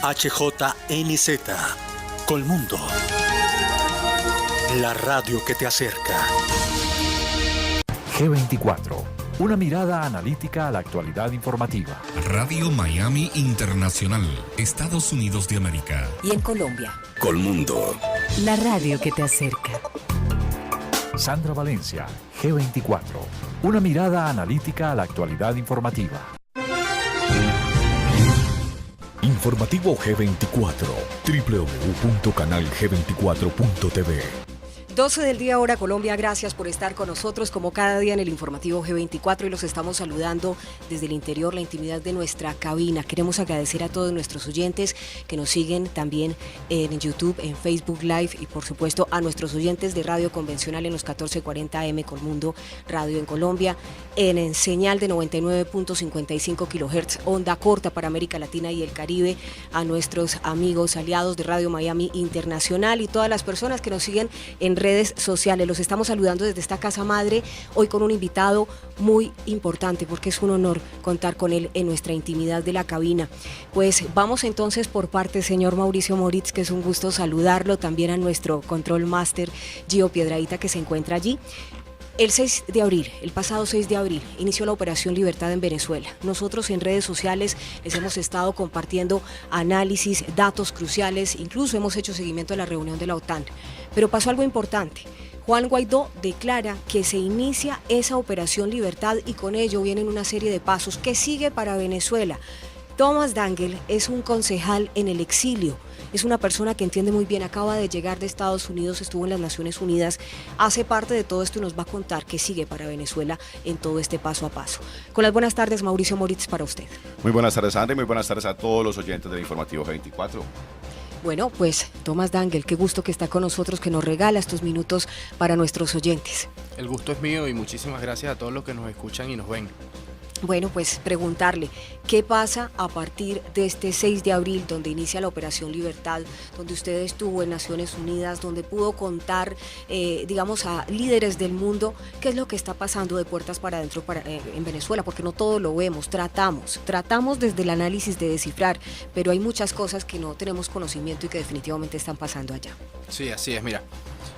HJNZ, Colmundo, la radio que te acerca. G24, una mirada analítica a la actualidad informativa. Radio Miami Internacional, Estados Unidos de América. Y en Colombia, Colmundo, la radio que te acerca. Sandra Valencia, G24, una mirada analítica a la actualidad informativa. Informativo G24, www.canalg24.tv. 12 del día, hora Colombia. Gracias por estar con nosotros como cada día en el informativo G24 y los estamos saludando desde el interior, la intimidad de nuestra cabina. Queremos agradecer a todos nuestros oyentes que nos siguen también en YouTube, en Facebook Live y por supuesto a nuestros oyentes de radio convencional en los 1440 AM Colmundo Radio en Colombia, en señal de 99.55 kHz, onda corta para América Latina y el Caribe, a nuestros amigos aliados de Radio Miami Internacional y todas las personas que nos siguen en redes sociales. Los estamos saludando desde esta casa madre, hoy con un invitado muy importante porque es un honor contar con él en nuestra intimidad de la cabina. Pues vamos entonces por parte, señor Mauricio Moritz, que es un gusto saludarlo, también a nuestro control master Gio Piedrahita, que se encuentra allí. El 6 de abril, el pasado 6 de abril, inició la Operación Libertad en Venezuela. Nosotros en redes sociales les hemos estado compartiendo análisis, datos cruciales, incluso hemos hecho seguimiento a la reunión de la OTAN. Pero pasó algo importante. Juan Guaidó declara que se inicia esa Operación Libertad y con ello vienen una serie de pasos que sigue para Venezuela. Thomas Dangel es un concejal en el exilio. Es una persona que entiende muy bien, acaba de llegar de Estados Unidos, estuvo en las Naciones Unidas, hace parte de todo esto y nos va a contar qué sigue para Venezuela en todo este paso a paso. Con las buenas tardes, Mauricio Moritz, para usted. Muy buenas tardes, André, muy buenas tardes a todos los oyentes del informativo G24. Bueno, pues Thomas Dangel, qué gusto que está con nosotros, que nos regala estos minutos para nuestros oyentes. El gusto es mío y muchísimas gracias a todos los que nos escuchan y nos ven. Bueno, pues preguntarle, ¿qué pasa a partir de este 6 de abril, donde inicia la Operación Libertad, donde usted estuvo en Naciones Unidas, donde pudo contar, digamos, a líderes del mundo, qué es lo que está pasando de puertas para adentro en Venezuela? Porque no todo lo vemos, tratamos desde el análisis de descifrar, pero hay muchas cosas que no tenemos conocimiento y que definitivamente están pasando allá. Sí, así es, mira.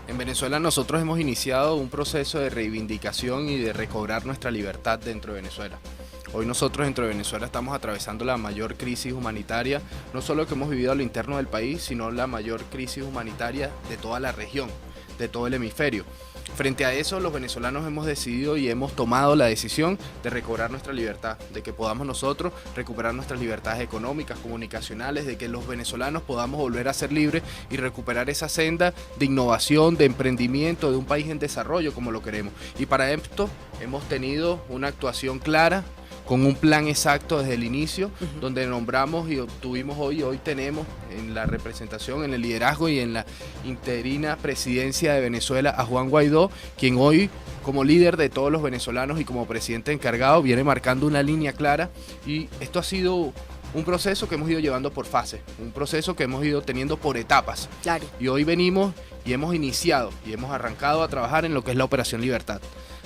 En Venezuela nosotros hemos iniciado un proceso de reivindicación y de recobrar nuestra libertad dentro de Venezuela. Hoy nosotros dentro de Venezuela estamos atravesando la mayor crisis humanitaria, no solo que hemos vivido a lo interno del país, sino la mayor crisis humanitaria de toda la región, de todo el hemisferio. Frente a eso, los venezolanos hemos decidido y hemos tomado la decisión de recobrar nuestra libertad, de que podamos nosotros recuperar nuestras libertades económicas, comunicacionales, de que los venezolanos podamos volver a ser libres y recuperar esa senda de innovación, de emprendimiento, de un país en desarrollo como lo queremos. Y para esto hemos tenido una actuación clara, con un plan exacto desde el inicio, donde nombramos y obtuvimos hoy tenemos en la representación, en el liderazgo y en la interina presidencia de Venezuela a Juan Guaidó, quien hoy como líder de todos los venezolanos y como presidente encargado viene marcando una línea clara, y esto ha sido un proceso que hemos ido llevando por fases, un proceso que hemos ido teniendo por etapas. Claro. Y hoy venimos y hemos iniciado y hemos arrancado a trabajar en lo que es la Operación Libertad.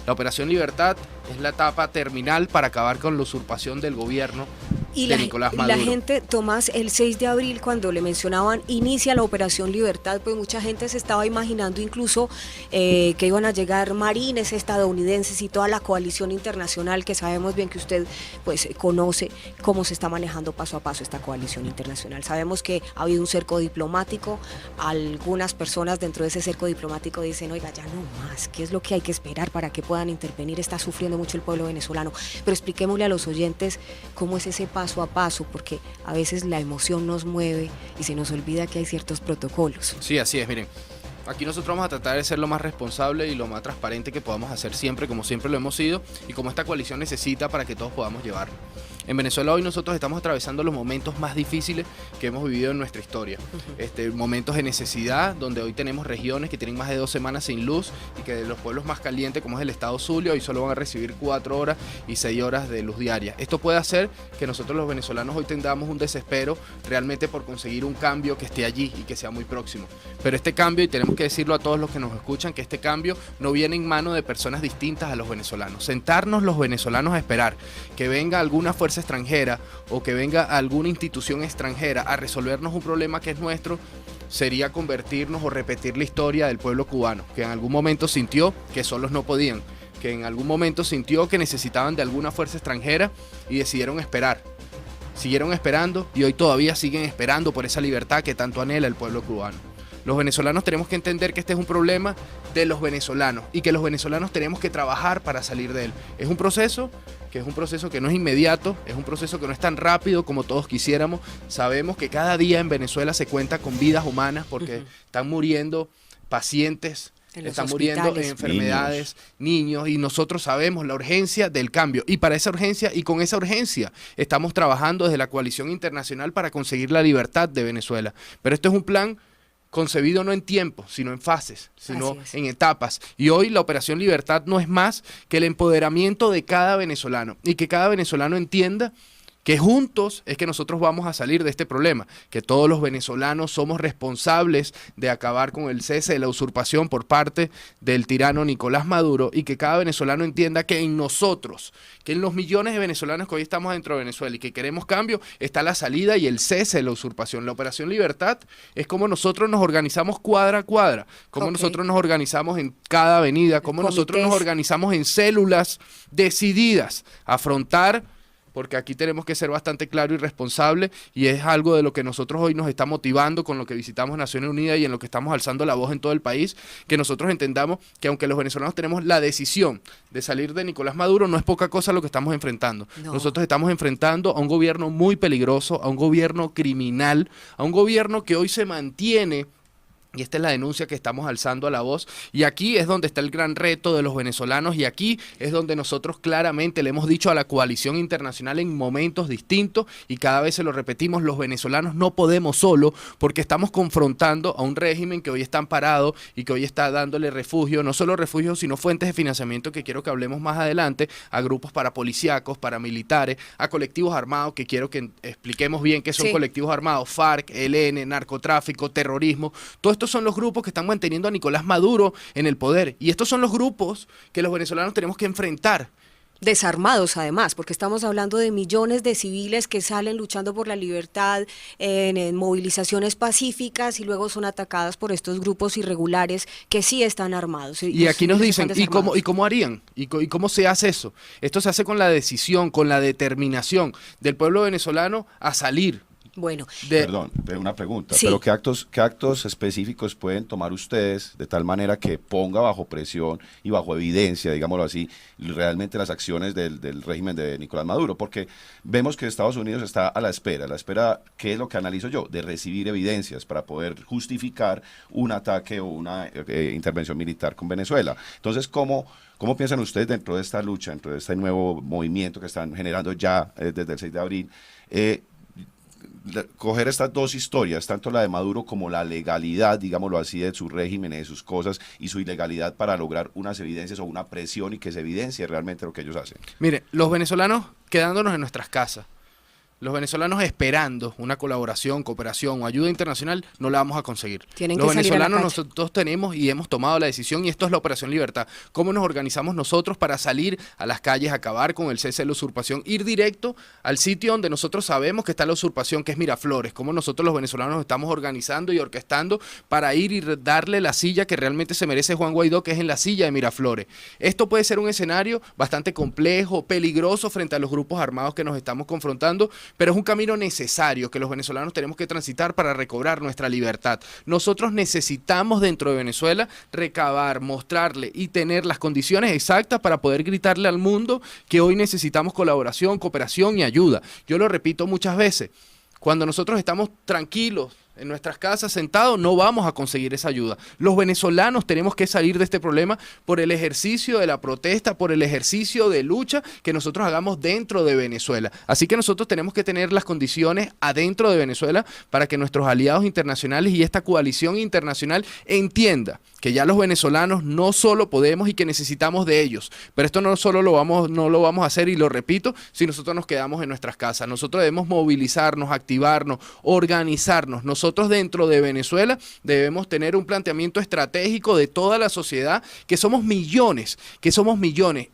La Operación Libertad es la etapa terminal para acabar con la usurpación del gobierno de Nicolás Maduro. Y la gente, Tomás, el 6 de abril, cuando le mencionaban inicia la Operación Libertad, pues mucha gente se estaba imaginando incluso que iban a llegar marines estadounidenses y toda la coalición internacional, que sabemos bien que usted pues conoce cómo se está manejando paso a paso esta coalición internacional. Sabemos que ha habido un cerco diplomático, algunas personas dentro de ese cerco diplomático dicen, oiga, ya no más, ¿qué es lo que hay que esperar para que puedan intervenir? Está sufriendo mucho el pueblo venezolano, pero expliquémosle a los oyentes cómo es ese paso a paso, porque a veces la emoción nos mueve y se nos olvida que hay ciertos protocolos. Sí, así es, miren. Aquí nosotros vamos a tratar de ser lo más responsable y lo más transparente que podamos hacer siempre, como siempre lo hemos sido y como esta coalición necesita para que todos podamos llevarlo. En Venezuela hoy nosotros estamos atravesando los momentos más difíciles que hemos vivido en nuestra historia. Momentos de necesidad, donde hoy tenemos regiones que tienen más de 2 semanas sin luz y que de los pueblos más calientes, como es el estado Zulia, hoy solo van a recibir 4 horas y 6 horas de luz diaria. Esto puede hacer que nosotros los venezolanos hoy tengamos un desespero realmente por conseguir un cambio que esté allí y que sea muy próximo. Pero este cambio, y tenemos que decirlo a todos los que nos escuchan, que este cambio no viene en manos de personas distintas a los venezolanos. Sentarnos los venezolanos a esperar que venga alguna fuerza fuerza extranjera o que venga alguna institución extranjera a resolvernos un problema que es nuestro, sería convertirnos o repetir la historia del pueblo cubano, que en algún momento sintió que solos no podían, que en algún momento sintió que necesitaban de alguna fuerza extranjera y decidieron esperar. Siguieron esperando y hoy todavía siguen esperando por esa libertad que tanto anhela el pueblo cubano. Los venezolanos tenemos que entender que este es un problema de los venezolanos y que los venezolanos tenemos que trabajar para salir de él. Es un proceso que no es inmediato, es un proceso que no es tan rápido como todos quisiéramos. Sabemos que cada día en Venezuela se cuenta con vidas humanas porque están muriendo pacientes, están muriendo en enfermedades, niños, y nosotros sabemos la urgencia del cambio. Y para esa urgencia y con esa urgencia estamos trabajando desde la coalición internacional para conseguir la libertad de Venezuela. Pero esto es un plan concebido no en tiempo, sino en fases, sino en etapas. Y hoy la Operación Libertad no es más que el empoderamiento de cada venezolano y que cada venezolano entienda que juntos es que nosotros vamos a salir de este problema, que todos los venezolanos somos responsables de acabar con el cese de la usurpación por parte del tirano Nicolás Maduro y que cada venezolano entienda que en nosotros, que en los millones de venezolanos que hoy estamos dentro de Venezuela y que queremos cambio, está la salida y el cese de la usurpación. La Operación Libertad es como nosotros nos organizamos cuadra a cuadra, como nosotros nos organizamos en cada avenida, como nosotros nos organizamos en células decididas a afrontar, porque aquí tenemos que ser bastante claro y responsable, y es algo de lo que nosotros hoy nos está motivando con lo que visitamos Naciones Unidas y en lo que estamos alzando la voz en todo el país, que nosotros entendamos que aunque los venezolanos tenemos la decisión de salir de Nicolás Maduro, no es poca cosa lo que estamos enfrentando. No. Nosotros estamos enfrentando a un gobierno muy peligroso, a un gobierno criminal, a un gobierno que hoy se mantiene. Y esta es la denuncia que estamos alzando a la voz. Y aquí es donde está el gran reto de los venezolanos. Y aquí es donde nosotros claramente le hemos dicho a la coalición internacional en momentos distintos. Y cada vez se lo repetimos, los venezolanos no podemos solo porque estamos confrontando a un régimen que hoy está amparado y que hoy está dándole refugio, no solo refugio, sino fuentes de financiamiento, que quiero que hablemos más adelante, a grupos parapolicíacos, paramilitares, a colectivos armados, que quiero que expliquemos bien qué son colectivos armados: FARC, ELN, narcotráfico, terrorismo. Todo esto son los grupos que están manteniendo a Nicolás Maduro en el poder, y estos son los grupos que los venezolanos tenemos que enfrentar. Desarmados además, porque estamos hablando de millones de civiles que salen luchando por la libertad en movilizaciones pacíficas y luego son atacadas por estos grupos irregulares que sí están armados. Y aquí nos dicen, ¿y cómo harían? ¿Y cómo se hace eso? Esto se hace con la decisión, con la determinación del pueblo venezolano a salir. Bueno, perdón, una pregunta, pero ¿qué actos específicos pueden tomar ustedes de tal manera que ponga bajo presión y bajo evidencia, digámoslo así, realmente las acciones del régimen de Nicolás Maduro? Porque vemos que Estados Unidos está a la espera, ¿qué es lo que analizo yo? De recibir evidencias para poder justificar un ataque o una intervención militar con Venezuela. Entonces, ¿cómo piensan ustedes dentro de esta lucha, dentro de este nuevo movimiento que están generando ya desde el 6 de abril, coger estas dos historias, tanto la de Maduro como la legalidad, digámoslo así, de su régimen, de sus cosas, y su ilegalidad, para lograr unas evidencias o una presión y que se evidencie realmente lo que ellos hacen? Mire, los venezolanos quedándonos en nuestras casas, los venezolanos esperando una colaboración, cooperación o ayuda internacional, no la vamos a conseguir. Los venezolanos nosotros tenemos y hemos tomado la decisión, y esto es la Operación Libertad. ¿Cómo nos organizamos nosotros para salir a las calles, acabar con el cese de la usurpación, ir directo al sitio donde nosotros sabemos que está la usurpación, que es Miraflores? ¿Cómo nosotros los venezolanos nos estamos organizando y orquestando para ir y darle la silla que realmente se merece Juan Guaidó, que es en la silla de Miraflores? Esto puede ser un escenario bastante complejo, peligroso frente a los grupos armados que nos estamos confrontando, pero es un camino necesario que los venezolanos tenemos que transitar para recobrar nuestra libertad. Nosotros necesitamos dentro de Venezuela recabar, mostrarle y tener las condiciones exactas para poder gritarle al mundo que hoy necesitamos colaboración, cooperación y ayuda. Yo lo repito muchas veces, cuando nosotros estamos tranquilos en nuestras casas sentados, no vamos a conseguir esa ayuda. Los venezolanos tenemos que salir de este problema por el ejercicio de la protesta, por el ejercicio de lucha que nosotros hagamos dentro de Venezuela. Así que nosotros tenemos que tener las condiciones adentro de Venezuela para que nuestros aliados internacionales y esta coalición internacional entienda que ya los venezolanos no solo podemos y que necesitamos de ellos. Pero esto no lo vamos a hacer, y lo repito, si nosotros nos quedamos en nuestras casas. Nosotros debemos movilizarnos, activarnos, organizarnos. Nosotros nosotros dentro de Venezuela debemos tener un planteamiento estratégico de toda la sociedad, que somos millones.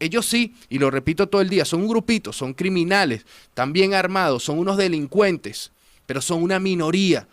Ellos sí, y lo repito todo el día, son un grupito, son criminales, también armados, son unos delincuentes, pero son una minoría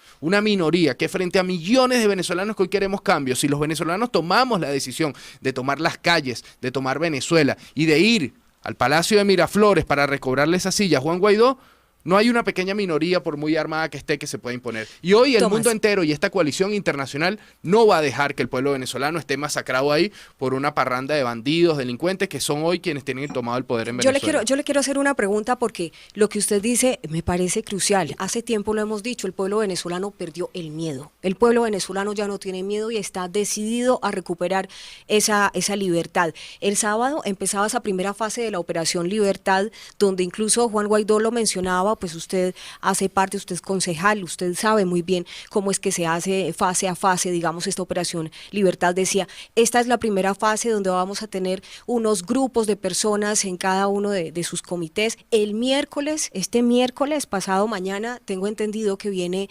que frente a millones de venezolanos que hoy queremos cambios, si los venezolanos tomamos la decisión de tomar las calles, de tomar Venezuela y de ir al Palacio de Miraflores para recobrarle esa silla a Juan Guaidó, no hay una pequeña minoría, por muy armada que esté, que se pueda imponer. Y hoy el mundo entero y esta coalición internacional no va a dejar que el pueblo venezolano esté masacrado ahí por una parranda de bandidos, delincuentes, que son hoy quienes tienen tomado el poder en Venezuela. Yo le quiero hacer una pregunta, porque lo que usted dice me parece crucial. Hace tiempo lo hemos dicho, el pueblo venezolano perdió el miedo. El pueblo venezolano ya no tiene miedo y está decidido a recuperar esa libertad. El sábado empezaba esa primera fase de la Operación Libertad, donde incluso Juan Guaidó lo mencionaba. Pues usted hace parte, usted es concejal, usted sabe muy bien cómo es que se hace fase a fase, digamos, esta Operación Libertad. Decía, esta es la primera fase donde vamos a tener unos grupos de personas en cada uno de sus comités. Este miércoles, pasado mañana, tengo entendido que viene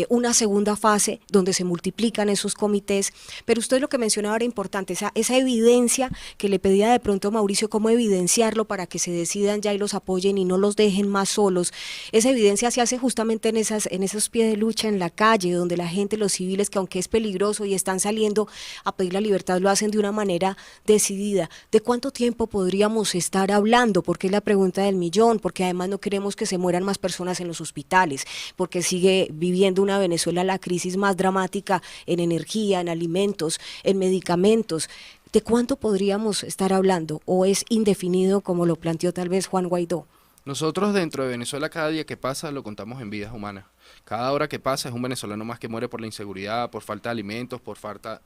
una segunda fase donde se multiplican esos comités, pero usted lo que mencionaba era importante, esa evidencia que le pedía de pronto a Mauricio, cómo evidenciarlo para que se decidan ya y los apoyen y no los dejen más solos. Esa evidencia se hace justamente en esos pies de lucha en la calle, donde la gente, los civiles, que aunque es peligroso y están saliendo a pedir la libertad, lo hacen de una manera decidida. ¿De cuánto tiempo podríamos estar hablando? Porque es la pregunta del millón, porque además no queremos que se mueran más personas en los hospitales, porque sigue viviendo una Venezuela la crisis más dramática en energía, en alimentos, en medicamentos. ¿De cuánto podríamos estar hablando? ¿O es indefinido, como lo planteó tal vez Juan Guaidó? Nosotros dentro de Venezuela, cada día que pasa lo contamos en vidas humanas. Cada hora que pasa es un venezolano más que muere por la inseguridad, por falta de alimentos, por falta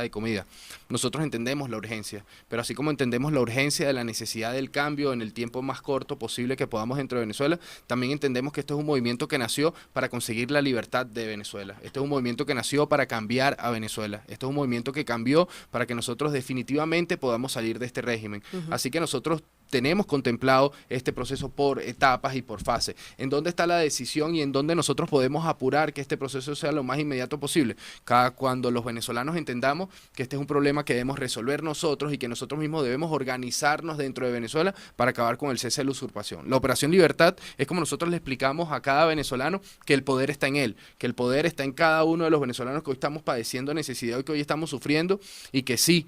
de comida. Nosotros entendemos la urgencia, pero así como entendemos la urgencia de la necesidad del cambio en el tiempo más corto posible que podamos dentro de Venezuela, también entendemos que esto es un movimiento que nació para conseguir la libertad de Venezuela. Este es un movimiento que nació para cambiar a Venezuela. Este es un movimiento que cambió para que nosotros definitivamente podamos salir de este régimen. Así que nosotros tenemos contemplado este proceso por etapas y por fase. ¿En dónde está la decisión y en dónde nosotros podemos apurar que este proceso sea lo más inmediato posible? Cuando los venezolanos entendamos que este es un problema que debemos resolver nosotros y que nosotros mismos debemos organizarnos dentro de Venezuela para acabar con el cese de la usurpación. La Operación Libertad es como nosotros le explicamos a cada venezolano que el poder está en él, que el poder está en cada uno de los venezolanos que hoy estamos padeciendo necesidad y que hoy estamos sufriendo, y que sí,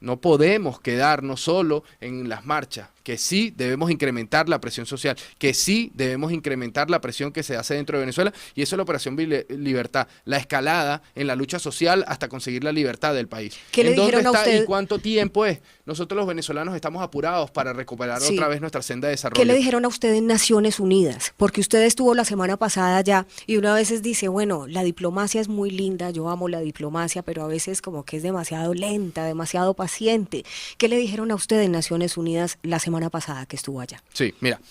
no podemos quedarnos solo en las marchas, que sí debemos incrementar la presión social, que sí debemos incrementar la presión que se hace dentro de Venezuela, y eso es la Operación Libertad, la escalada en la lucha social hasta conseguir la libertad del país. ¿Qué le dijeron a usted? ¿Y cuánto tiempo es? Nosotros los venezolanos estamos apurados para recuperar otra vez nuestra senda de desarrollo. ¿Qué le dijeron a usted en Naciones Unidas? Porque usted estuvo la semana pasada ya y una vez dice, bueno, la diplomacia es muy linda, yo amo la diplomacia, pero a veces como que es demasiado lenta, demasiado paciente. ¿Qué le dijeron a usted en Naciones Unidas la semana pasada que estuvo allá? Sí, mira,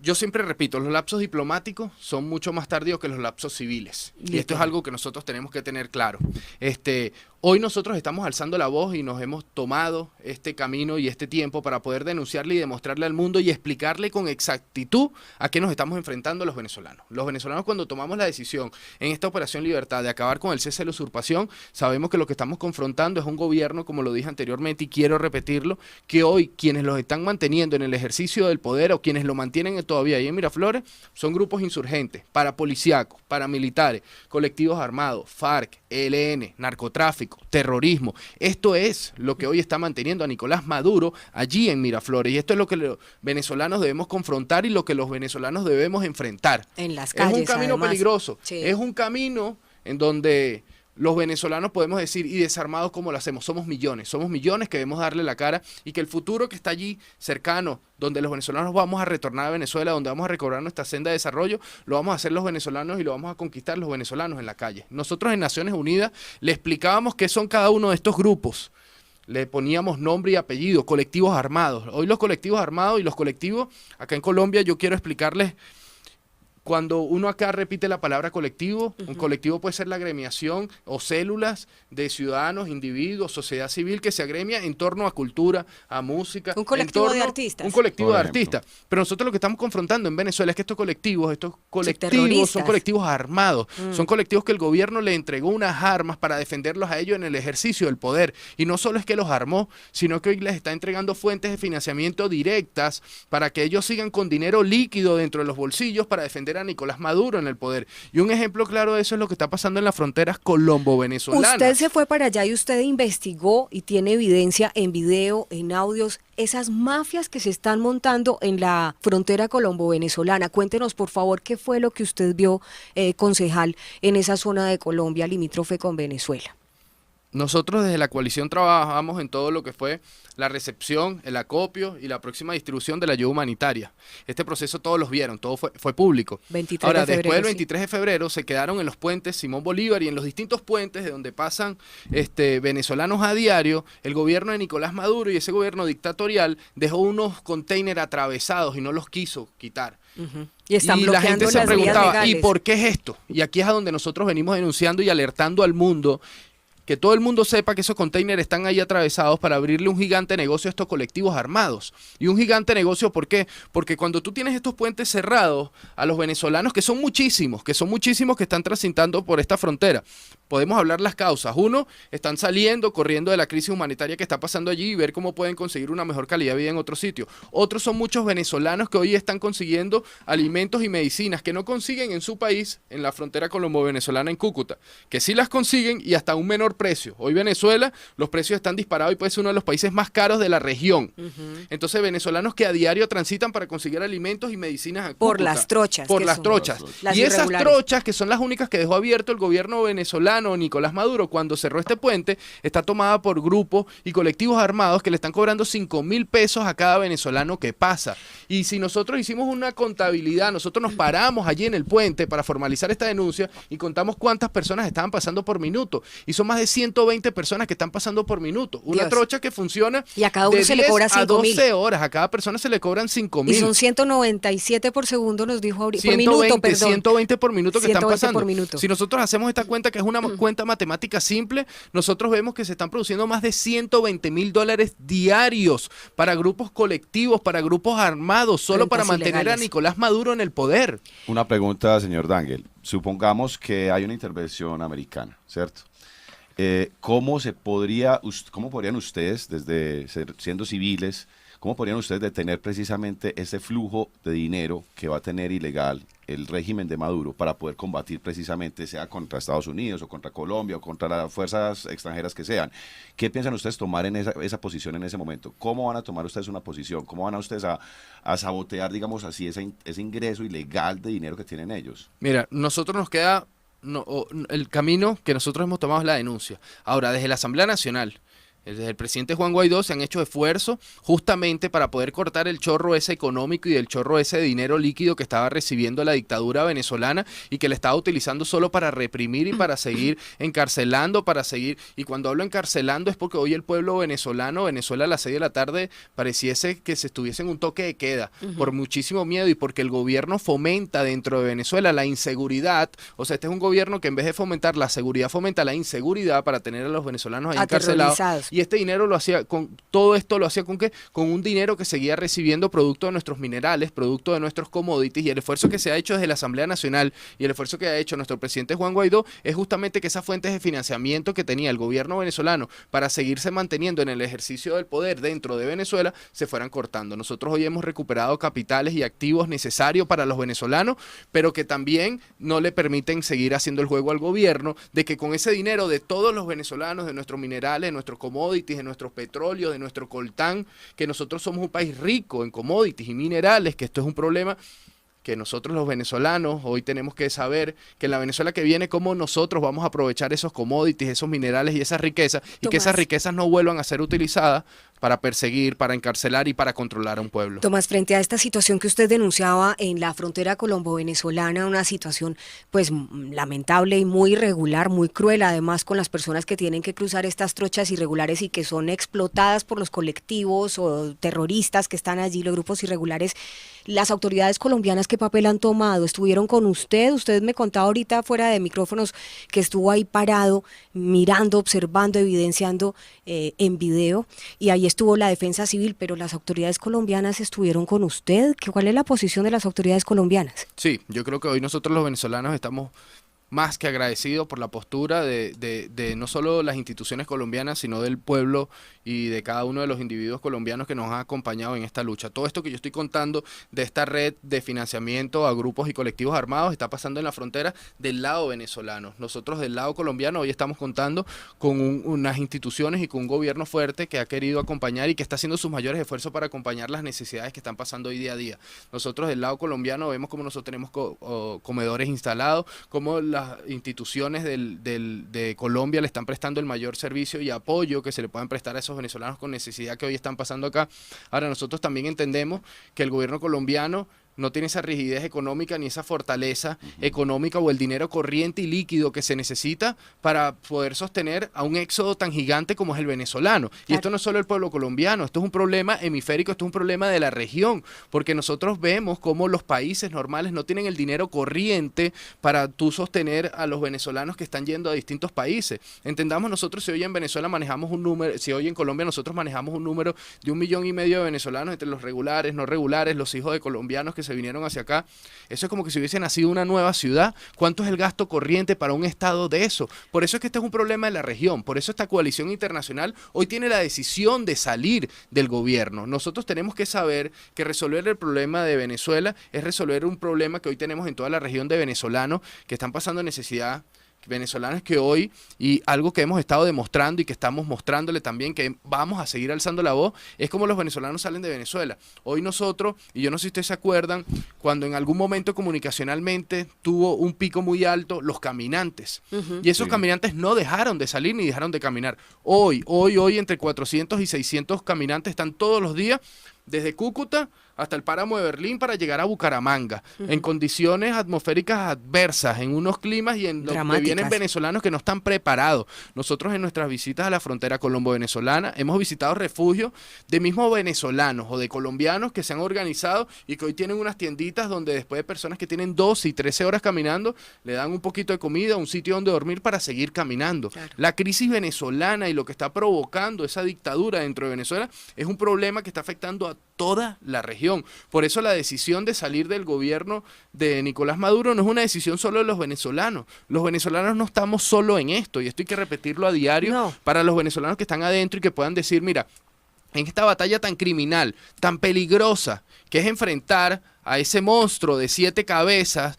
yo siempre repito, los lapsos diplomáticos son mucho más tardíos que los lapsos civiles. Y esto es algo que nosotros tenemos que tener claro. Hoy nosotros estamos alzando la voz y nos hemos tomado este camino y este tiempo para poder denunciarle y demostrarle al mundo y explicarle con exactitud a qué nos estamos enfrentando los venezolanos. Los venezolanos, cuando tomamos la decisión en esta Operación Libertad de acabar con el cese de la usurpación, sabemos que lo que estamos confrontando es un gobierno, como lo dije anteriormente y quiero repetirlo, que hoy quienes los están manteniendo en el ejercicio del poder o quienes lo mantienen todavía ahí en Miraflores son grupos insurgentes, parapolicíacos, paramilitares, colectivos armados, FARC, ELN, narcotráfico, terrorismo. Esto es lo que hoy está manteniendo a Nicolás Maduro allí en Miraflores, y esto es lo que los venezolanos debemos confrontar y lo que los venezolanos debemos enfrentar. En las calles, es un camino además peligroso, sí. Es un camino en donde los venezolanos podemos decir, y desarmados como lo hacemos, somos millones que debemos darle la cara, y que el futuro que está allí cercano, donde los venezolanos vamos a retornar a Venezuela, donde vamos a recobrar nuestra senda de desarrollo, lo vamos a hacer los venezolanos y lo vamos a conquistar los venezolanos en la calle. Nosotros en Naciones Unidas le explicábamos qué son cada uno de estos grupos. Le poníamos nombre y apellido, colectivos armados. Hoy los colectivos armados y los colectivos, acá en Colombia, yo quiero explicarles Cuando uno acá repite la palabra colectivo, un colectivo puede ser la agremiación o células de ciudadanos, individuos, sociedad civil que se agremia en torno a cultura, a música. Un colectivo de artistas. Un colectivo de Por ejemplo. artistas. Pero nosotros lo que estamos confrontando en Venezuela es que estos colectivos terroristas. son colectivos armados, son colectivos que el gobierno le entregó unas armas para defenderlos a ellos en el ejercicio del poder. Y no solo es que los armó, sino que hoy les está entregando fuentes de financiamiento directas para que ellos sigan con dinero líquido dentro de los bolsillos para defender a Nicolás Maduro en el poder. Y un ejemplo claro de eso es lo que está pasando en las fronteras colombo-venezolanas. Usted se fue para allá y usted investigó y tiene evidencia en video, en audios, esas mafias que se están montando en la frontera colombo-venezolana. Cuéntenos, por favor, qué fue lo que usted vio, concejal, en esa zona de Colombia limítrofe con Venezuela. Nosotros desde la coalición trabajamos en todo lo que fue la recepción, el acopio y la próxima distribución de la ayuda humanitaria. Este proceso todos los vieron, todo fue público. 23 Ahora, de febrero, después del sí. 23 de febrero se quedaron en los puentes Simón Bolívar y en los distintos puentes de donde pasan venezolanos a diario. El gobierno de Nicolás Maduro y ese gobierno dictatorial dejó unos containers atravesados y no los quiso quitar. Y están la bloqueando gente se las vías preguntaba, ¿y legales. por qué es esto? Y aquí es a donde nosotros venimos denunciando y alertando al mundo, que todo el mundo sepa que esos containers están ahí atravesados para abrirle un gigante negocio a estos colectivos armados. Y un gigante negocio, ¿por qué? Porque cuando tú tienes estos puentes cerrados a los venezolanos, que son muchísimos que están transitando por esta frontera, podemos hablar las causas. Uno, están saliendo, corriendo de la crisis humanitaria que está pasando allí y ver cómo pueden conseguir una mejor calidad de vida en otro sitio. Otros son muchos venezolanos que hoy están consiguiendo alimentos y medicinas que no consiguen en su país, en la frontera colombo-venezolana en Cúcuta, que sí las consiguen y hasta un menor precio. Hoy Venezuela, los precios están disparados y puede ser uno de los países más caros de la región. Entonces, venezolanos que a diario transitan para conseguir alimentos y medicinas a Cúcuta. Por las trochas. Por que las son trochas. las Y esas irregulares. trochas, que son las únicas que dejó abierto el gobierno venezolano, Nicolás Maduro, cuando cerró este puente, está tomada por grupos y colectivos armados que le están cobrando 5.000 pesos a cada venezolano que pasa. Y si nosotros hicimos una contabilidad, nosotros nos paramos allí en el puente para formalizar esta denuncia y contamos cuántas personas estaban pasando por minuto. Y son más de 120 personas que están pasando por minuto. Una Dios. trocha que funciona Y a cada uno de se le 10 cobra a 5.000. 12 horas. A cada persona se le cobran 5.000. Y son 197 por segundo, nos dijo ahorita. Por 120, minuto, perdón. 120 por minuto que están 120 pasando. por minuto. Si nosotros hacemos esta cuenta, que es una cuenta matemática simple, nosotros vemos que se están produciendo más de $120.000 diarios para grupos colectivos, para grupos armados, solo Rentas para mantener ilegales. a Nicolás Maduro en el poder. Una pregunta, señor D'Angel. Supongamos que hay una intervención americana, ¿cierto? ¿Cómo podrían ustedes, siendo civiles, cómo podrían ustedes detener precisamente ese flujo de dinero que va a tener ilegal el régimen de Maduro para poder combatir precisamente, sea contra Estados Unidos o contra Colombia o contra las fuerzas extranjeras que sean? ¿Qué piensan ustedes tomar en esa posición en ese momento? ¿Cómo van a tomar ustedes una posición? ¿Cómo van a ustedes a sabotear, digamos así, ese ingreso ilegal de dinero que tienen ellos? Mira, nosotros nos queda el camino que nosotros hemos tomado es la denuncia. Ahora, desde la Asamblea Nacional, desde el presidente Juan Guaidó se han hecho esfuerzos justamente para poder cortar el chorro ese económico y el chorro ese de dinero líquido que estaba recibiendo la dictadura venezolana y que le estaba utilizando solo para reprimir y para seguir encarcelando, y cuando hablo encarcelando es porque hoy el pueblo venezolano, Venezuela a las 6 de la tarde pareciese que se estuviese en un toque de queda por muchísimo miedo y porque el gobierno fomenta dentro de Venezuela la inseguridad. O sea, este es un gobierno que en vez de fomentar la seguridad, fomenta la inseguridad para tener a los venezolanos ahí encarcelados. Y este dinero todo esto lo hacía ¿con qué? Con un dinero que seguía recibiendo producto de nuestros minerales, producto de nuestros commodities, y el esfuerzo que se ha hecho desde la Asamblea Nacional y el esfuerzo que ha hecho nuestro presidente Juan Guaidó es justamente que esas fuentes de financiamiento que tenía el gobierno venezolano para seguirse manteniendo en el ejercicio del poder dentro de Venezuela se fueran cortando. Nosotros hoy hemos recuperado capitales y activos necesarios para los venezolanos, pero que también no le permiten seguir haciendo el juego al gobierno de que con ese dinero de todos los venezolanos, de nuestros minerales, de nuestros commodities, de nuestros petróleos, de nuestro coltán, que nosotros somos un país rico en commodities y minerales, que esto es un problema que nosotros los venezolanos hoy tenemos que saber que en la Venezuela que viene, cómo nosotros vamos a aprovechar esos commodities, esos minerales y esas riquezas, y que esas riquezas no vuelvan a ser utilizadas para perseguir, para encarcelar y para controlar a un pueblo. Tomás, frente a esta situación que usted denunciaba en la frontera colombo-venezolana, una situación pues lamentable y muy irregular, muy cruel, además con las personas que tienen que cruzar estas trochas irregulares y que son explotadas por los colectivos o terroristas que están allí, los grupos irregulares, las autoridades colombianas, ¿qué papel han tomado? ¿Estuvieron con usted? Usted me contaba ahorita fuera de micrófonos que estuvo ahí parado, mirando, observando, evidenciando en video, y ahí estuvo la defensa civil, pero las autoridades colombianas estuvieron con usted. ¿Cuál es la posición de las autoridades colombianas? Sí, yo creo que hoy nosotros los venezolanos estamos más que agradecidos por la postura de no solo las instituciones colombianas, sino del pueblo y de cada uno de los individuos colombianos que nos han acompañado en esta lucha. Todo esto que yo estoy contando de esta red de financiamiento a grupos y colectivos armados está pasando en la frontera del lado venezolano. Nosotros del lado colombiano hoy estamos contando con unas instituciones y con un gobierno fuerte que ha querido acompañar y que está haciendo sus mayores esfuerzos para acompañar las necesidades que están pasando hoy día a día. Nosotros del lado colombiano vemos como nosotros tenemos comedores instalados, como las instituciones de Colombia le están prestando el mayor servicio y apoyo que se le puedan prestar a esos venezolanos con necesidad que hoy están pasando acá. Ahora, nosotros también entendemos que el gobierno colombiano no tiene esa rigidez económica ni esa fortaleza económica o el dinero corriente y líquido que se necesita para poder sostener a un éxodo tan gigante como es el venezolano. Claro. Y esto no es solo el pueblo colombiano, esto es un problema hemisférico, esto es un problema de la región, porque nosotros vemos cómo los países normales no tienen el dinero corriente para tú sostener a los venezolanos que están yendo a distintos países. Entendamos nosotros, si hoy en Venezuela manejamos un número, si hoy en Colombia nosotros manejamos un número de 1,5 millones de venezolanos entre los regulares, no regulares, los hijos de colombianos que se vinieron hacia acá, eso es como que si hubiese nacido una nueva ciudad. ¿Cuánto es el gasto corriente para un estado de eso? Por eso es que este es un problema de la región, por eso esta coalición internacional hoy tiene la decisión de salir del gobierno. Nosotros tenemos que saber que resolver el problema de Venezuela es resolver un problema que hoy tenemos en toda la región de venezolanos que están pasando necesidad, venezolanos que hoy, y algo que hemos estado demostrando y que estamos mostrándole también, que vamos a seguir alzando la voz, es como los venezolanos salen de Venezuela. Hoy nosotros, y yo no sé si ustedes se acuerdan, cuando en algún momento comunicacionalmente tuvo un pico muy alto, los caminantes. Y esos caminantes no dejaron de salir ni dejaron de caminar. Hoy, entre 400 y 600 caminantes están todos los días, desde Cúcuta hasta el páramo de Berlín para llegar a Bucaramanga, en condiciones atmosféricas adversas, en unos climas y en los que vienen venezolanos que no están preparados. Nosotros en nuestras visitas a la frontera colombo-venezolana hemos visitado refugios de mismos venezolanos o de colombianos que se han organizado y que hoy tienen unas tienditas donde después de personas que tienen 12 y 13 horas caminando, le dan un poquito de comida, un sitio donde dormir para seguir caminando. Claro. La crisis venezolana y lo que está provocando esa dictadura dentro de Venezuela es un problema que está afectando a toda la región. Por eso la decisión de salir del gobierno de Nicolás Maduro no es una decisión solo de los venezolanos. Los venezolanos no estamos solo en esto, y esto hay que repetirlo a diario para los venezolanos que están adentro y que puedan decir, mira, en esta batalla tan criminal, tan peligrosa, que es enfrentar a ese monstruo de 7 cabezas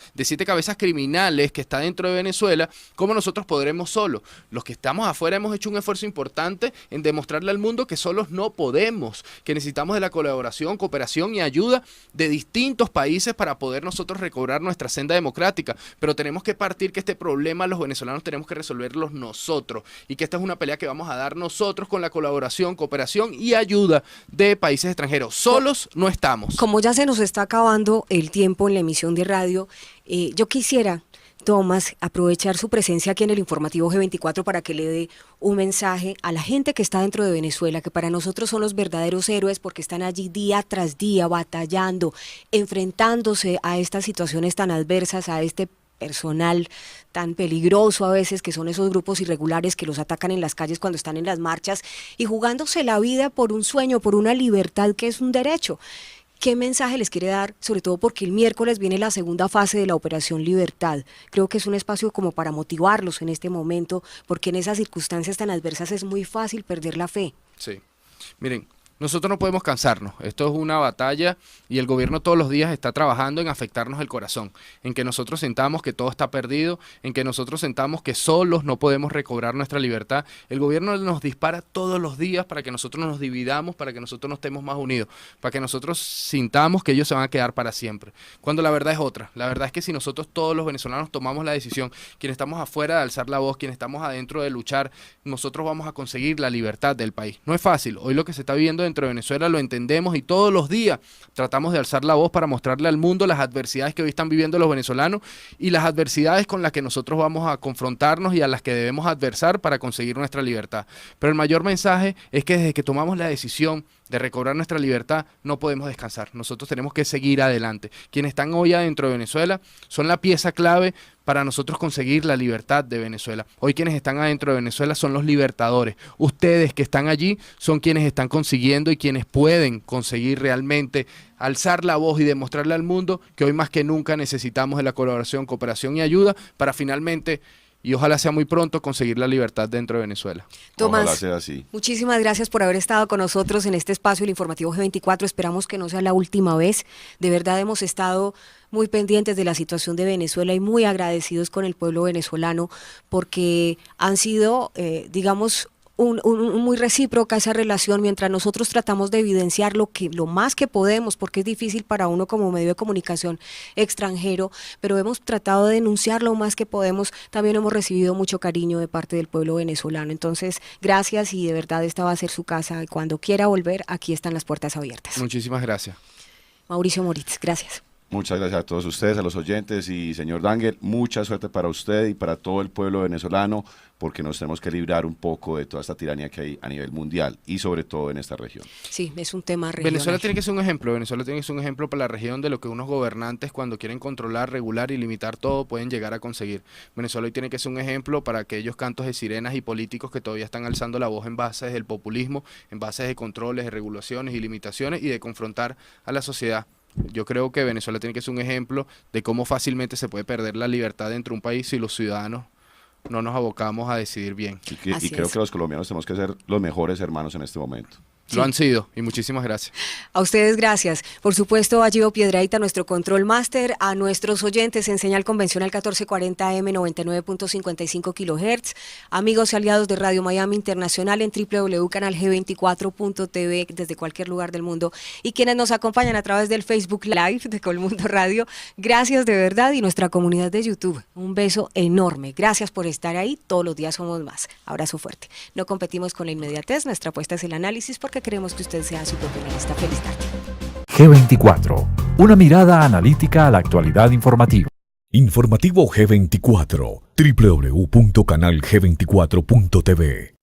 criminales que está dentro de Venezuela, ¿cómo nosotros podremos solos? Los que estamos afuera hemos hecho un esfuerzo importante en demostrarle al mundo que solos no podemos, que necesitamos de la colaboración, cooperación y ayuda de distintos países para poder nosotros recobrar nuestra senda democrática, pero tenemos que partir que este problema los venezolanos tenemos que resolverlos nosotros, y que esta es una pelea que vamos a dar nosotros con la colaboración, cooperación y ayuda de países extranjeros. Solos no estamos. Como ya se nos está acabando el tiempo en la emisión de radio, yo quisiera, Tomás, aprovechar su presencia aquí en el informativo G24 para que le dé un mensaje a la gente que está dentro de Venezuela, que para nosotros son los verdaderos héroes porque están allí día tras día batallando, enfrentándose a estas situaciones tan adversas, a este personal tan peligroso a veces que son esos grupos irregulares que los atacan en las calles cuando están en las marchas y jugándose la vida por un sueño, por una libertad que es un derecho. ¿Qué mensaje les quiere dar? Sobre todo porque el miércoles viene la segunda fase de la Operación Libertad. Creo que es un espacio como para motivarlos en este momento, porque en esas circunstancias tan adversas es muy fácil perder la fe. Sí. Miren, Nosotros no podemos cansarnos, esto es una batalla y el gobierno todos los días está trabajando en afectarnos el corazón, en que nosotros sintamos que todo está perdido, en que nosotros sintamos que solos no podemos recobrar nuestra libertad. El gobierno nos dispara todos los días para que nosotros nos dividamos, para que nosotros no estemos más unidos, para que nosotros sintamos que ellos se van a quedar para siempre, cuando la verdad es otra. La verdad es que si nosotros todos los venezolanos tomamos la decisión, quienes estamos afuera de alzar la voz, quienes estamos adentro de luchar, nosotros vamos a conseguir la libertad del país. No es fácil, hoy lo que se está viviendo dentro de Venezuela lo entendemos y todos los días tratamos de alzar la voz para mostrarle al mundo las adversidades que hoy están viviendo los venezolanos y las adversidades con las que nosotros vamos a confrontarnos y a las que debemos adversar para conseguir nuestra libertad. Pero el mayor mensaje es que desde que tomamos la decisión de recobrar nuestra libertad, no podemos descansar. Nosotros tenemos que seguir adelante. Quienes están hoy adentro de Venezuela son la pieza clave para nosotros conseguir la libertad de Venezuela. Hoy quienes están adentro de Venezuela son los libertadores. Ustedes que están allí son quienes están consiguiendo y quienes pueden conseguir realmente alzar la voz y demostrarle al mundo que hoy más que nunca necesitamos de la colaboración, cooperación y ayuda para finalmente, y ojalá sea muy pronto, conseguir la libertad dentro de Venezuela. Tomás, ojalá sea así. Muchísimas gracias por haber estado con nosotros en este espacio, el informativo G24. Esperamos que no sea la última vez. De verdad hemos estado muy pendientes de la situación de Venezuela y muy agradecidos con el pueblo venezolano porque han sido, digamos, muy recíproca esa relación mientras nosotros tratamos de evidenciar lo más que podemos, porque es difícil para uno como medio de comunicación extranjero, pero hemos tratado de denunciar lo más que podemos. También hemos recibido mucho cariño de parte del pueblo venezolano. Entonces, gracias y de verdad esta va a ser su casa. Cuando quiera volver, aquí están las puertas abiertas. Muchísimas gracias. Mauricio Moritz, gracias. Muchas gracias a todos ustedes, a los oyentes y señor Danger, mucha suerte para usted y para todo el pueblo venezolano, porque nos tenemos que librar un poco de toda esta tiranía que hay a nivel mundial y sobre todo en esta región. Sí, es un tema regional. Venezuela tiene que ser un ejemplo, Venezuela tiene que ser un ejemplo para la región de lo que unos gobernantes cuando quieren controlar, regular y limitar todo pueden llegar a conseguir. Venezuela hoy tiene que ser un ejemplo para aquellos cantos de sirenas y políticos que todavía están alzando la voz en bases del populismo, en bases de controles, de regulaciones y limitaciones y de confrontar a la sociedad. Yo creo que Venezuela tiene que ser un ejemplo de cómo fácilmente se puede perder la libertad dentro de un país si los ciudadanos no nos abocamos a decidir bien. Y creo que los colombianos tenemos que ser los mejores hermanos en este momento. Sí. Lo han sido y muchísimas gracias. A ustedes gracias. Por supuesto a Gio Piedrahita, nuestro control máster, a nuestros oyentes en señal convencional 1440 AM 99.55 kHz, amigos y aliados de Radio Miami Internacional en www.canalg24.tv desde cualquier lugar del mundo y quienes nos acompañan a través del Facebook Live de Colmundo Radio. Gracias de verdad y nuestra comunidad de YouTube. Un beso enorme. Gracias por estar ahí. Todos los días somos más. Abrazo fuerte. No competimos con la inmediatez. Nuestra apuesta es el análisis porque queremos que usted sea su propio analista. Feliz tarde. G24, una mirada analítica a la actualidad informativa. Informativo G24, www.canalg24.tv